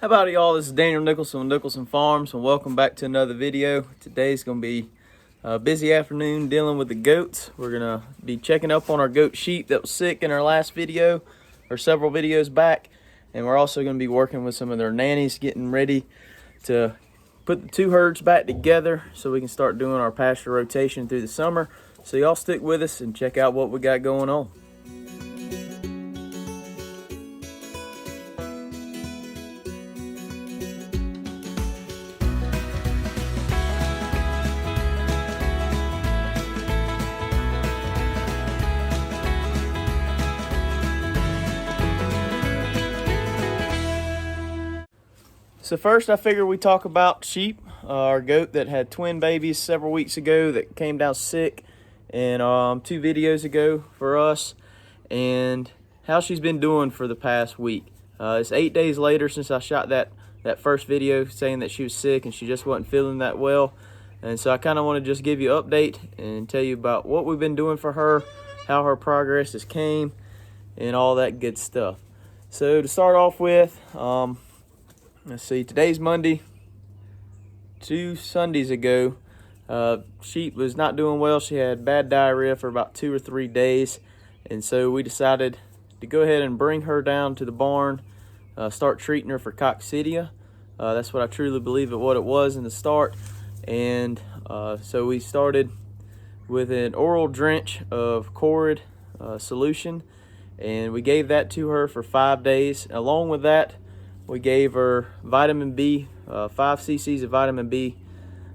How about it, y'all? This is Daniel Nicholson with Nicholson Farms, and welcome back to another video. Today's going to be a busy afternoon dealing with the goats. We're going to be checking up on our goat sheep that was sick in our last video, or several videos back. And we're also going to be working with some of their nannies, getting ready to put the two herds back together so we can start doing our pasture rotation through the summer. So y'all stick with us and check out what we got going on. So first, I figured we talk about sheep, our goat that had twin babies several weeks ago that came down sick, and 2 videos ago for us, and how she's been doing for the past week. It's 8 days later since I shot that first video saying that she was sick and she just wasn't feeling that well, and so I kind of want to just give you an update and tell you about what we've been doing for her, how her progress has came, and all that good stuff. So to start off with, let's see, today's Monday. 2 Sundays ago, sheep was not doing well. She had bad diarrhea for about 2 or 3 days, and so we decided to go ahead and bring her down to the barn, start treating her for coccidia. That's what I truly believe what it was in the start, and so we started with an oral drench of Corid solution, and we gave that to her for 5 days. Along with that, we gave her vitamin B, 5 cc's of vitamin B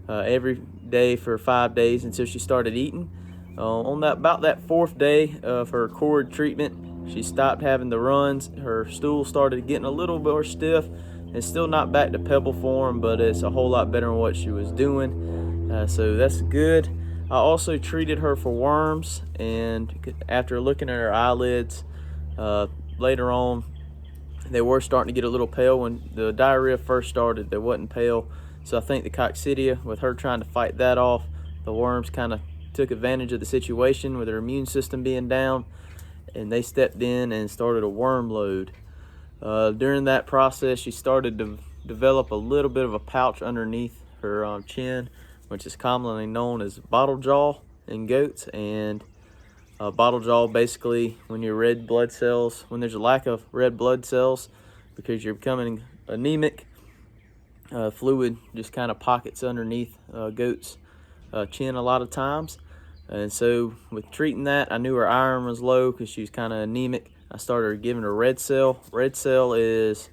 every day for 5 days until she started eating. On about that 4th day of her cord treatment, she stopped having the runs. Her stool started getting a little more stiff, and still not back to pebble form, but it's a whole lot better than what she was doing. So that's good. I also treated her for worms, and after looking at her eyelids later on, they were starting to get a little pale. When the diarrhea first started, they wasn't pale. So I think the coccidia, with her trying to fight that off, the worms kind of took advantage of the situation with her immune system being down, and they stepped in and started a worm load. During that process, she started to develop a little bit of a pouch underneath her chin, which is commonly known as bottle jaw in goats. And bottle jaw, basically, when your red blood cells, when there's a lack of red blood cells because you're becoming anemic, fluid just kind of pockets underneath goats' chin a lot of times. And so with treating that, I knew her iron was low because she was kind of anemic. I started giving her red cell. Red cell it's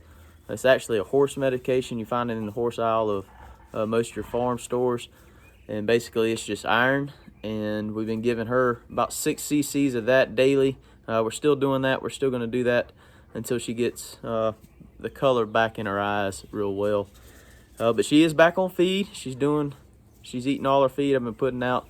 actually a horse medication. You find it in the horse aisle of most of your farm stores, and basically it's just iron. And we've been giving her about 6 cc's of that daily. We're still doing that. We're still going to do that until she gets the color back in her eyes real well. But she is back on feed. She's eating all her feed. I've been putting out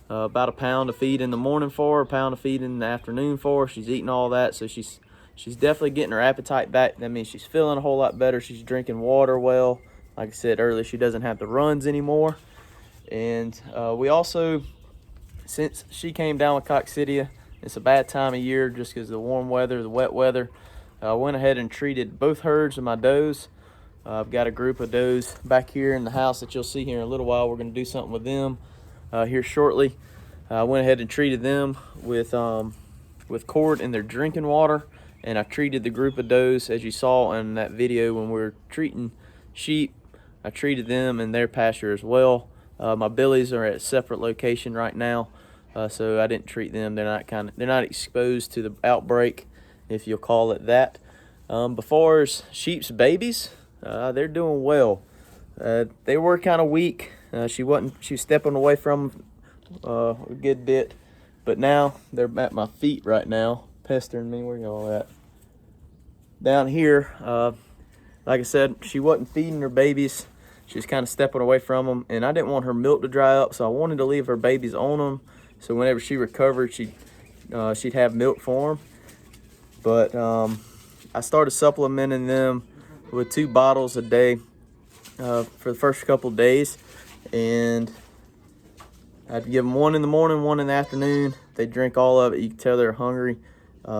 about 1 pound of feed in the morning for her, 1 pound of feed in the afternoon for her. She's eating all that, so she's definitely getting her appetite back. That means she's feeling a whole lot better. She's drinking water well. Like I said earlier, she doesn't have the runs anymore. And we also, since she came down with coccidia, it's a bad time of year just because of the warm weather, the wet weather. I went ahead and treated both herds of my does. I've got a group of does back here in the house that you'll see here in a little while. We're going to do something with them here shortly. I went ahead and treated them with Corid in their drinking water, and I treated the group of does, as you saw in that video when we were treating sheep. I treated them in their pasture as well. My billies are at a separate location right now, so I didn't treat them. They're not exposed to the outbreak, if you'll call it that. Before as sheep's babies, they're doing well. They were kind of weak. She was stepping away from a good bit, but now they're at my feet right now, pestering me. Where y'all at? Down here. Like I said, she wasn't feeding her babies. She was kind of stepping away from them, and I didn't want her milk to dry up, so I wanted to leave her babies on them, so whenever she recovered, she'd have milk for them. But I started supplementing them with 2 bottles a day for the first couple of days, and I'd give them 1 in the morning, 1 in the afternoon. They drink all of it. You can tell they're hungry.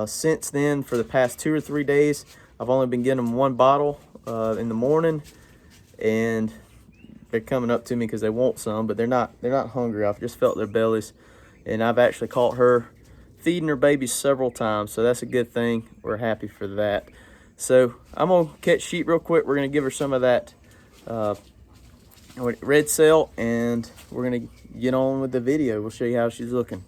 Since then, for the past 2 or 3 days, I've only been getting them 1 bottle in the morning, and they're coming up to me because they want some, but they're not hungry. I've just felt their bellies, and I've actually caught her feeding her babies several times, so that's a good thing. We're happy for that. So I'm gonna catch sheep real quick. We're gonna give her some of that red cell, and we're gonna get on with the video. We'll show you how she's looking.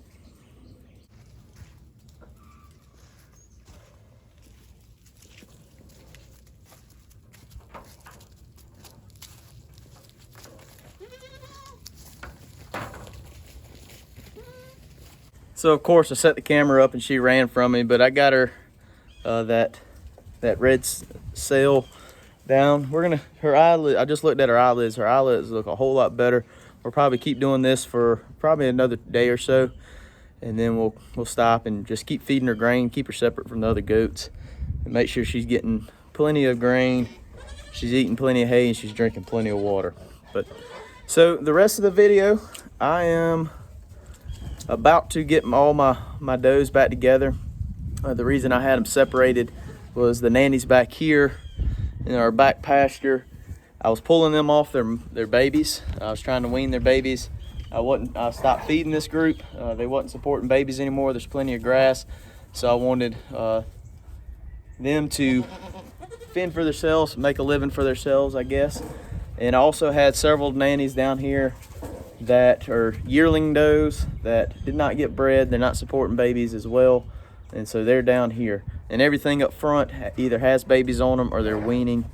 So of course I set the camera up and she ran from me, but I got her that red cell down. We're gonna, her eyelid, I just looked at her eyelids. Her eyelids look a whole lot better. We'll probably keep doing this for probably another day or so, and then we'll stop and just keep feeding her grain, keep her separate from the other goats, and make sure she's getting plenty of grain, she's eating plenty of hay, and she's drinking plenty of water. But so the rest of the video, I am about to get all my does back together. The reason I had them separated was the nannies back here in our back pasture. I was pulling them off their babies. I was trying to wean their babies. I stopped feeding this group. They wasn't supporting babies anymore. There's plenty of grass, so I wanted them to fend for themselves, make a living for themselves, I guess. And I also had several nannies down here that are yearling does that did not get bred. They're not supporting babies as well, and so they're down here. And everything up front either has babies on them or they're weaning.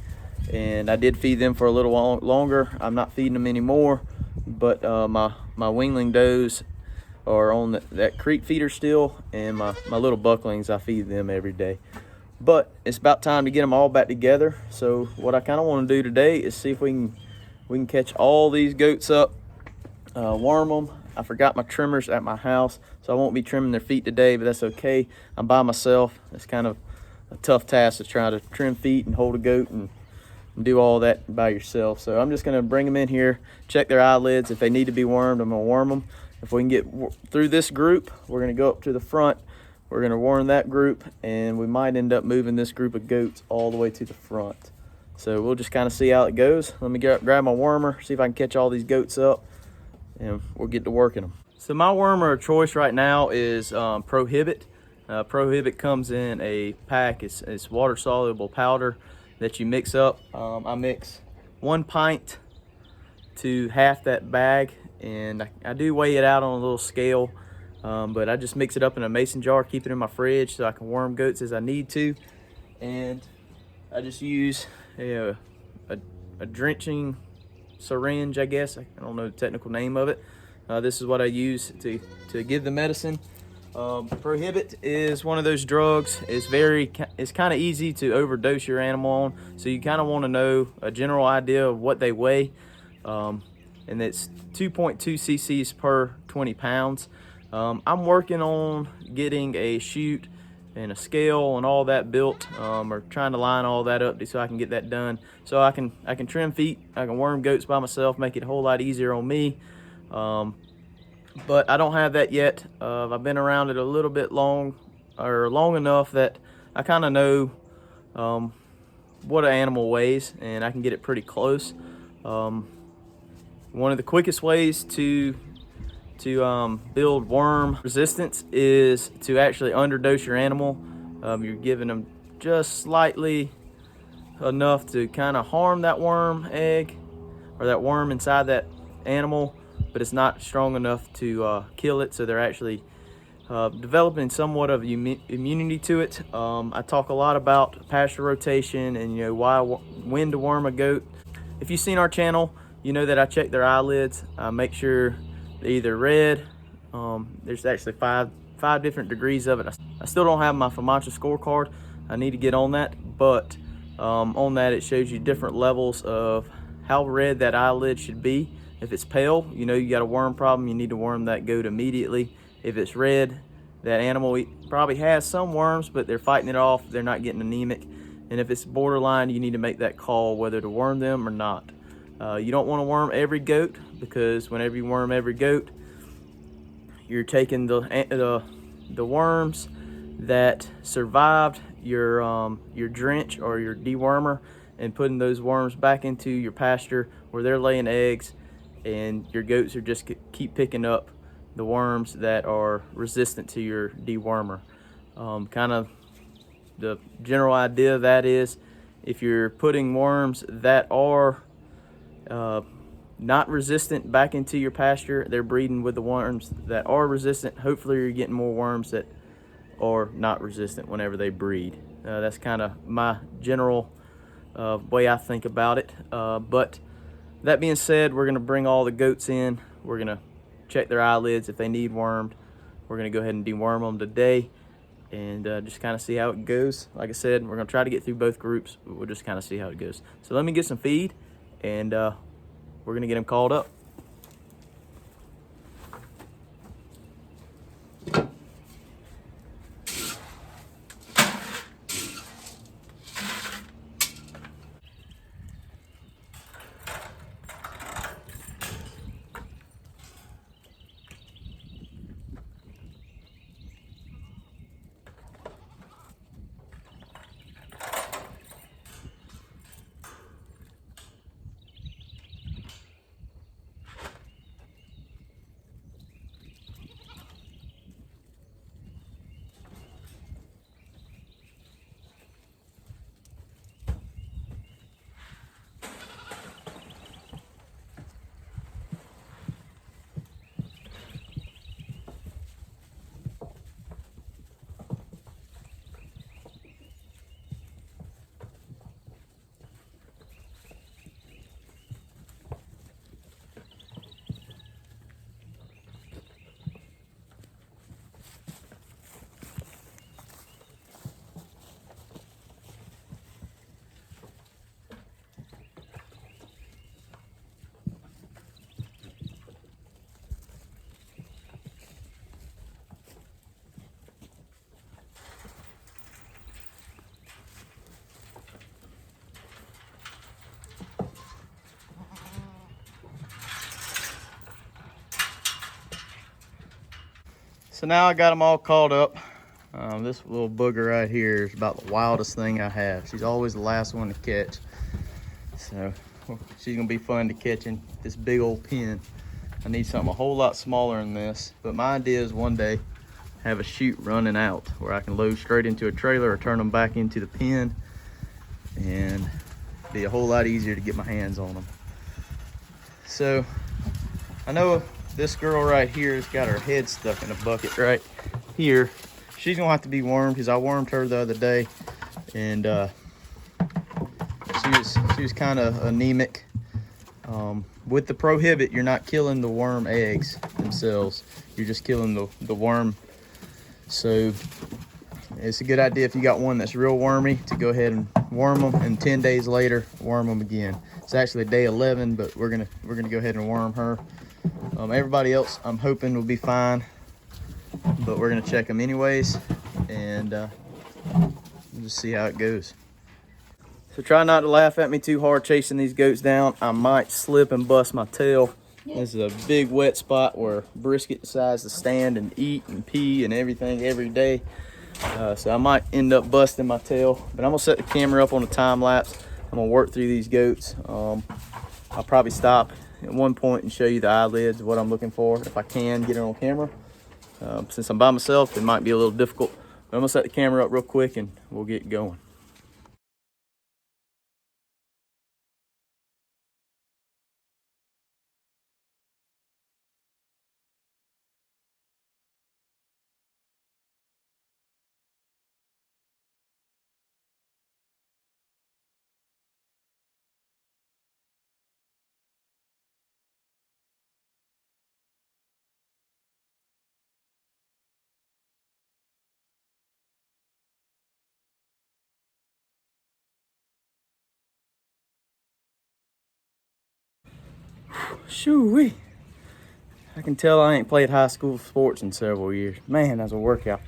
And I did feed them for a little while longer. I'm not feeding them anymore, but my weanling does are on that creek feeder still, and my little bucklings, I feed them every day. But it's about time to get them all back together. So what I kind of want to do today is see if we can catch all these goats up, worm them. I forgot my trimmers at my house, so I won't be trimming their feet today, but that's okay. I'm by myself. It's kind of a tough task to try to trim feet and hold a goat and do all that by yourself. So I'm just gonna bring them in here, check their eyelids. If they need to be wormed, I'm gonna worm them. If we can get through this group, we're gonna go up to the front. We're gonna worm that group, and we might end up moving this group of goats all the way to the front. So we'll just kind of see how it goes. Let me grab my wormer, see if I can catch all these goats up, and we'll get to working them. So my wormer of choice right now is Prohibit. Prohibit comes in a pack. It's water soluble powder that you mix up. I mix 1 pint to half that bag, and I do weigh it out on a little scale, but I just mix it up in a mason jar, keep it in my fridge so I can worm goats as I need to. And I just use a drenching syringe, I guess. I don't know the technical name of it. This is what I use to give the medicine. Prohibit is one of those drugs. It's kind of easy to overdose your animal on, so you kind of want to know a general idea of what they weigh, and it's 2.2 cc's per 20 pounds. I'm working on getting a chute and a scale and all that built, or trying to line all that up so I can get that done, so I can trim feet, I can worm goats by myself, make it a whole lot easier on me. But I don't have that yet. I've been around it a little bit long enough that I kind of know what an animal weighs, and I can get it pretty close. One of the quickest ways to build worm resistance is to actually underdose your animal. You're giving them just slightly enough to kind of harm that worm egg or that worm inside that animal, but it's not strong enough to kill it, so they're actually developing somewhat of immunity to it. I talk a lot about pasture rotation and when to worm a goat. If you've seen our channel, you know that I check their eyelids. I make sure they're either red. There's actually five different degrees of it. I still don't have my FAMACHA scorecard. I need to get on that, but on that it shows you different levels of how red that eyelid should be. If it's pale, you got a worm problem, you need to worm that goat immediately. If it's red, that animal probably has some worms, but they're fighting it off, they're not getting anemic. And if it's borderline, you need to make that call whether to worm them or not. You don't want to worm every goat, because whenever you worm every goat, you're taking the worms that survived your drench or your dewormer, and putting those worms back into your pasture where they're laying eggs, and your goats are just keep picking up the worms that are resistant to your dewormer. Kind of the general idea of that is, if you're putting worms that are not resistant back into your pasture, they're breeding with the worms that are resistant. Hopefully you're getting more worms that are not resistant whenever they breed. That's kind of my general way I think about it. But that being said, we're gonna bring all the goats in. We're gonna check their eyelids if they need wormed. We're gonna go ahead and deworm them today, and just kind of see how it goes. Like I said, we're gonna try to get through both groups, but we'll just kind of see how it goes. So let me get some feed, and we're gonna get them called up. So now I got them all called up. This little booger right here is about the wildest thing I have. She's always the last one to catch. So she's gonna be fun to catch in this big old pen. I need something a whole lot smaller than this, but my idea is one day have a chute running out where I can load straight into a trailer or turn them back into the pen, and be a whole lot easier to get my hands on them. So I know this girl right here has got her head stuck in a bucket right here. She's gonna have to be wormed because I wormed her the other day, and she was kind of anemic. With the prohibit, you're not killing the worm eggs themselves. You're just killing the worm. So it's a good idea if you got one that's real wormy to go ahead and worm them, and 10 days later worm them again. It's actually day 11, but we're gonna go ahead and worm her. Everybody else I'm hoping will be fine, but we're gonna check them anyways, and we'll just see how it goes. So try not to laugh at me too hard chasing these goats down. I might slip and bust my tail. This is a big wet spot where brisket decides to stand and eat and pee and everything every day. So I might end up busting my tail, but I'm gonna set the camera up on a time lapse. I'm gonna work through these goats. I'll probably stop at one point and show you the eyelids, what I'm looking for, if I can get it on camera. Since I'm by myself, it might be a little difficult, but I'm gonna set the camera up real quick and we'll get going. Shoo-wee. I can tell I ain't played high school sports in several years. Man, that's a workout.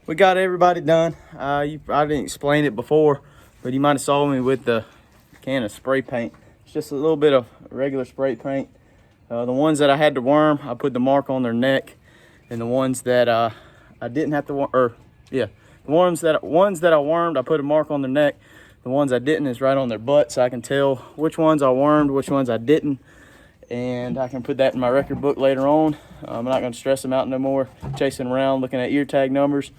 We got everybody done. I didn't explain it before, but you might have saw me with the can of spray paint. It's just a little bit of regular spray paint. The ones that I had to worm, I put the mark on their neck, and the ones that I didn't have to worm, the ones that I wormed, I put a mark on their neck. The ones I didn't is right on their butt, so I can tell which ones I wormed, which ones I didn't, and I can put that in my record book later on. I'm not going to stress them out no more, chasing around looking at ear tag numbers.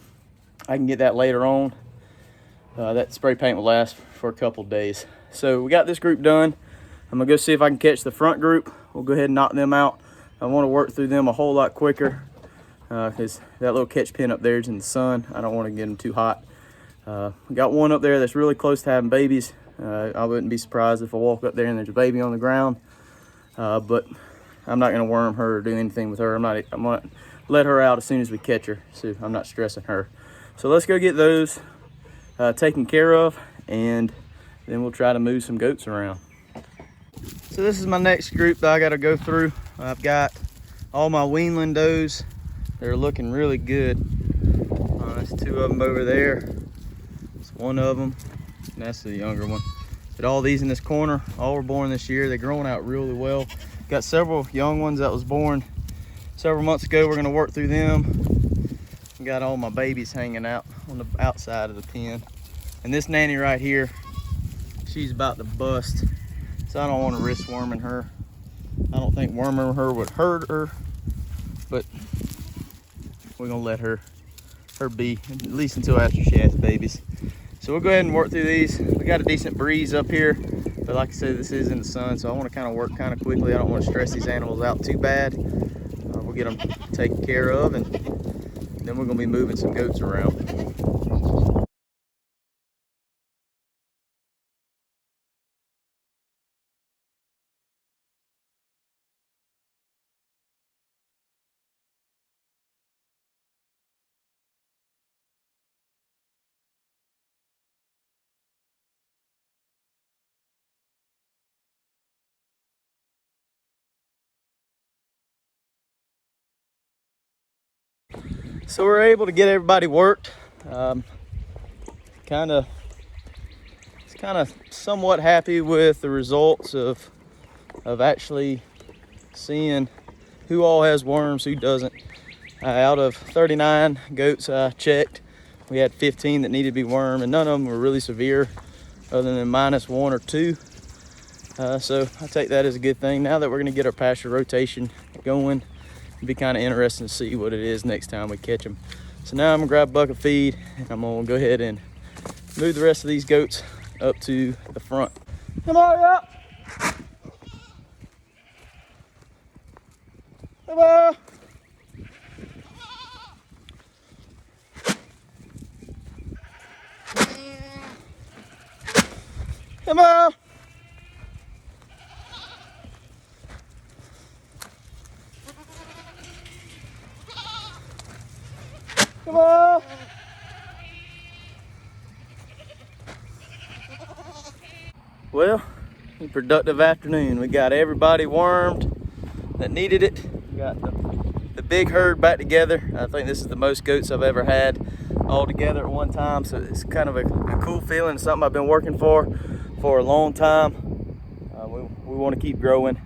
I can get that later on. That spray paint will last for a couple days. So we got this group done. I'm gonna go see if I can catch the front group. We'll go ahead and knock them out. I want to work through them a whole lot quicker because that little catch pin up there is in the sun. I don't want to get them too hot. We got one up there that's really close to having babies. I wouldn't be surprised if I walk up there and there's a baby on the ground. But I'm not gonna worm her or do anything with her. I'm gonna let her out as soon as we catch her, so I'm not stressing her. So let's go get those taken care of, and then we'll try to move some goats around. So this is my next group that I got to go through. I've got all my weanling does. They're looking really good. There's two of them over there. That's one of them, and that's the younger one. But all these in this corner, all were born this year. They're growing out really well. Got several young ones that was born several months ago. We're gonna work through them. Got all my babies hanging out on the outside of the pen. And this nanny right here, she's about to bust. So I don't want to risk worming her. I don't think worming her would hurt her, but we're gonna let her be, at least until after she has babies. So we'll go ahead and work through these. We got a decent breeze up here, but like I said, this is in the sun, so I want to kind of work kind of quickly. I don't want to stress these animals out too bad. We'll get them taken care of, and then we're gonna be moving some goats around. So we're able to get everybody worked. It's kind of somewhat happy with the results of actually seeing who all has worms, who doesn't. Out of 39 goats I checked, we had 15 that needed to be wormed, and none of them were really severe other than -1 or 2. So I take that as a good thing. Now that we're gonna get our pasture rotation going, it'll be kind of interesting to see what it is next time we catch them. So now I'm gonna grab a bucket of feed, and I'm gonna go ahead and move the rest of these goats up to the front. Come on up. Come on. Come on. Come on. Well, a productive afternoon. We got everybody wormed that needed it. We got the big herd back together. I think this is the most goats I've ever had all together at one time. So it's kind of a cool feeling. It's something I've been working for a long time. We want to keep growing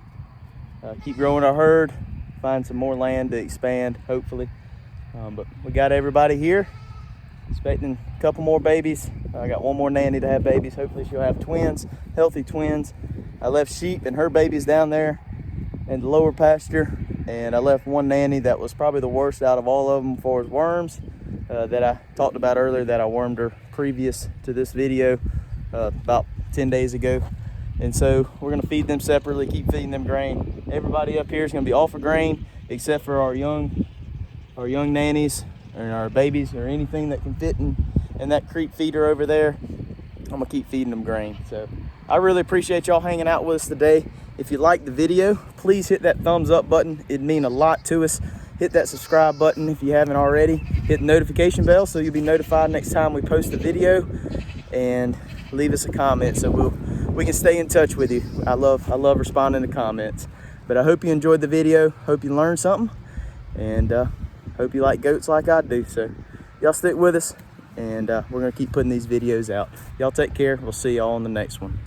our herd, find some more land to expand, hopefully. But we got everybody here, expecting a couple more babies. I got one more nanny to have babies. Hopefully she'll have twins, healthy twins. I left sheep and her babies down there in the lower pasture, and I left one nanny that was probably the worst out of all of them for his worms that I talked about earlier, that I wormed her previous to this video about 10 days ago. And so we're gonna feed them separately, keep feeding them grain. Everybody up here is gonna be off of grain except for our young nannies and our babies, or anything that can fit in that creep feeder over there. I'm gonna keep feeding them grain. So I really appreciate y'all hanging out with us today. If you liked the video, please hit that thumbs up button. It'd mean a lot to us. Hit that subscribe button if you haven't already. Hit the notification bell so you'll be notified next time we post a video, and leave us a comment so we can stay in touch with you. I love responding to comments. But I hope you enjoyed the video. Hope you learned something, and hope you like goats like I do. So y'all stick with us, and we're gonna keep putting these videos out. Y'all take care. We'll see y'all on the next one.